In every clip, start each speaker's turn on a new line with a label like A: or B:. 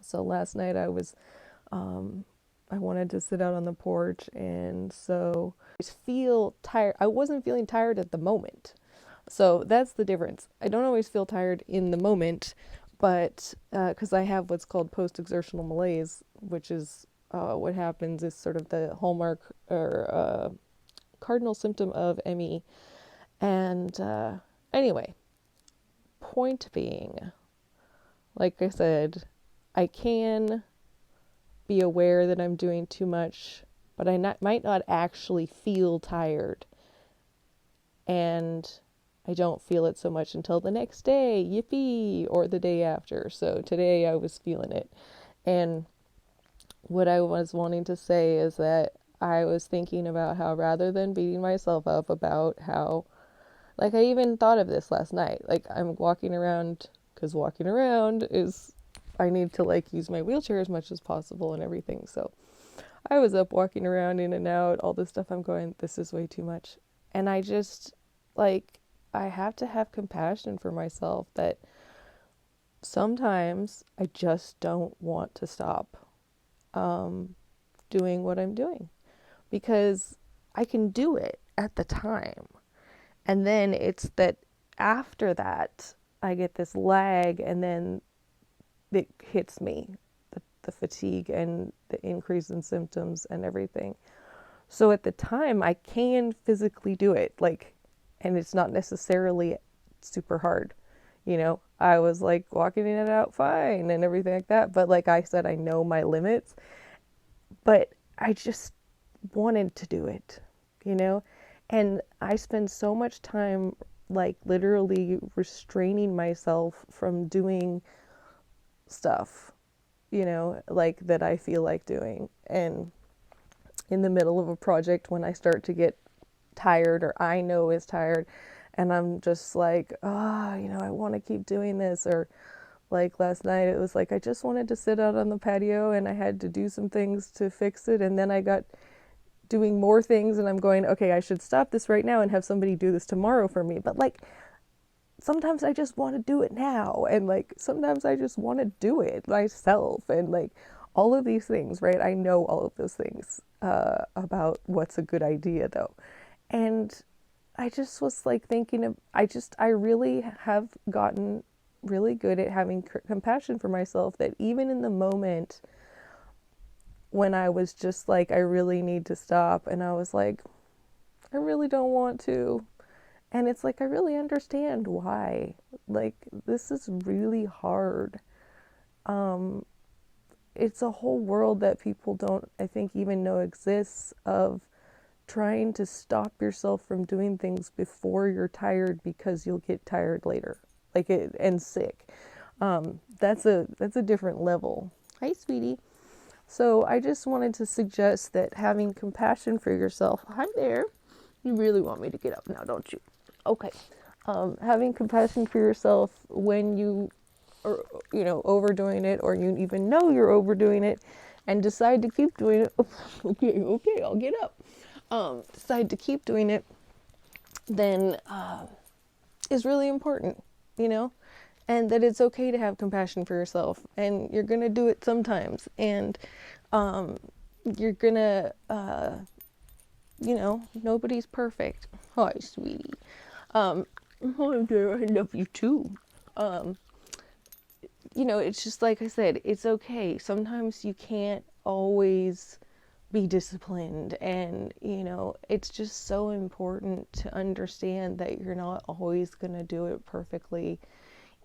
A: So last night I wanted to sit out on the porch, and so I feel tired. I wasn't feeling tired at the moment. So that's the difference. I don't always feel tired in the moment, but because I have what's called post exertional malaise, which is what happens is sort of the hallmark or cardinal symptom of ME. And anyway, point being, like I said, I can be aware that I'm doing too much, but might not actually feel tired. And I don't feel it so much until the next day, yippee, or the day after. So today I was feeling it. And what I was wanting to say is that I was thinking about how rather than beating myself up about how, like I even thought of this last night, like I'm walking around, because walking around is, I need to like use my wheelchair as much as possible and everything. So I was up walking around in and out, all this stuff. I'm going, this is way too much. And I just, like, I have to have compassion for myself that sometimes I just don't want to stop doing what I'm doing, because I can do it at the time. And then it's that after that, I get this lag, and then it hits me, the fatigue and the increase in symptoms and everything. So at the time, I can physically do it, like, and it's not necessarily super hard. You know, I was like walking in and out fine and everything like that. But like I said, I know my limits, but I just wanted to do it, you know? And I spend so much time like literally restraining myself from doing stuff, you know, like that I feel like doing. And in the middle of a project, when I start to get tired, or I know is tired, and I'm just like, you know, I want to keep doing this. Or like last night, it was like I just wanted to sit out on the patio, and I had to do some things to fix it, and then I got doing more things, and I'm going, okay, I should stop this right now and have somebody do this tomorrow for me. But like sometimes I just want to do it now, and like sometimes I just want to do it myself, and like all of these things, right? I know all of those things about what's a good idea though. And I just was like thinking of, I really have gotten really good at having compassion for myself, that even in the moment when I was just like, I really need to stop, and I was like, I really don't want to. And it's like, I really understand why. Like, this is really hard. It's a whole world that people don't, I think, even know exists, of trying to stop yourself from doing things before you're tired, because you'll get tired later, like it, and sick. That's a different level. Hi, sweetie. So I just wanted to suggest that having compassion for yourself. Hi there. You really want me to get up now, don't you? Okay. Having compassion for yourself when you are, you know, overdoing it, or you even know you're overdoing it and decide to keep doing it. Okay, I'll get up. Decide to keep doing it, then is really important, you know, and that it's okay to have compassion for yourself, and you're gonna do it sometimes, and you're gonna, you know, nobody's perfect. Hi, sweetie. Hi there, I love you too. You know, it's just like I said, it's okay. Sometimes you can't always be disciplined, and you know, it's just so important to understand that you're not always going to do it perfectly,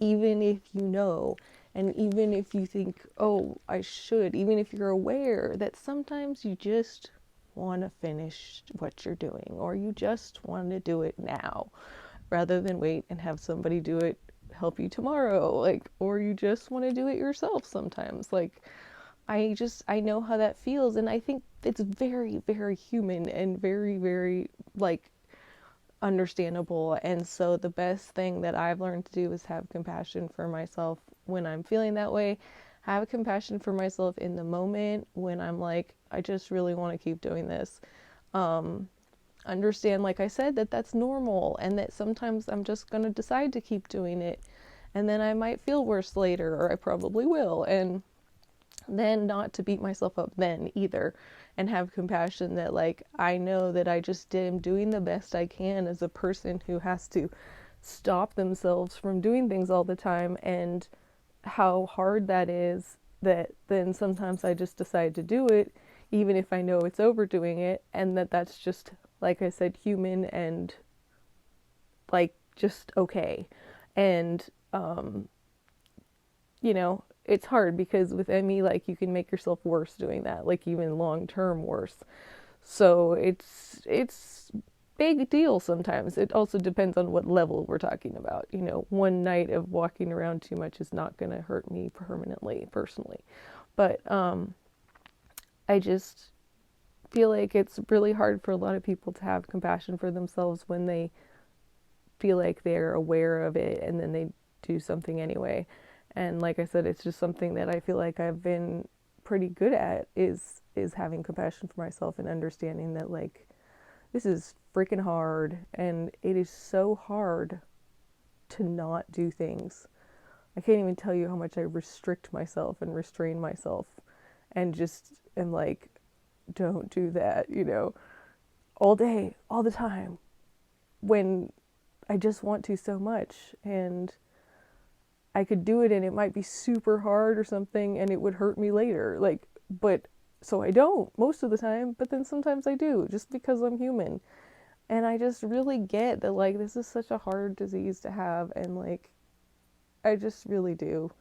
A: even if you know, and even if you think, oh, I should, even if you're aware that sometimes you just want to finish what you're doing, or you just want to do it now rather than wait and have somebody do it, help you tomorrow, like, or you just want to do it yourself sometimes. Like, I know how that feels, and I think it's very, very human and very, very, like, understandable. And so the best thing that I've learned to do is have compassion for myself when I'm feeling that way. Have compassion for myself in the moment when I'm like, I just really want to keep doing this. Understand, like I said, that that's normal, and that sometimes I'm just going to decide to keep doing it, and then I might feel worse later, or I probably will. And then not to beat myself up then either, and have compassion that like I know that I just am doing the best I can as a person who has to stop themselves from doing things all the time, and how hard that is, that then sometimes I just decide to do it even if I know it's overdoing it, and that's just, like I said, human and like just okay. And you know, it's hard because with ME, like you can make yourself worse doing that, like even long term worse. So it's big deal sometimes. It also depends on what level we're talking about. You know, one night of walking around too much is not going to hurt me permanently, personally. But I just feel like it's really hard for a lot of people to have compassion for themselves when they feel like they're aware of it and then they do something anyway. And like I said, it's just something that I feel like I've been pretty good at, is having compassion for myself and understanding that like this is freaking hard, and it is so hard to not do things. I can't even tell you how much I restrict myself and restrain myself and just am like, don't do that, you know, all day, all the time, when I just want to so much, and I could do it and it might be super hard or something and it would hurt me later. Like, but so I don't most of the time, but then sometimes I do just because I'm human. And I just really get that like this is such a hard disease to have, and like I just really do.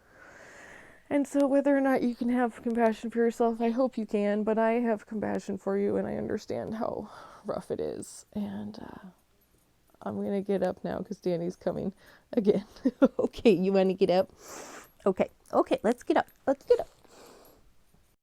A: And so whether or not you can have compassion for yourself, I hope you can, but I have compassion for you and I understand how rough it is. And I'm going to get up now because Danny's coming again. Okay, you want to get up? Okay, let's get up. Let's get up.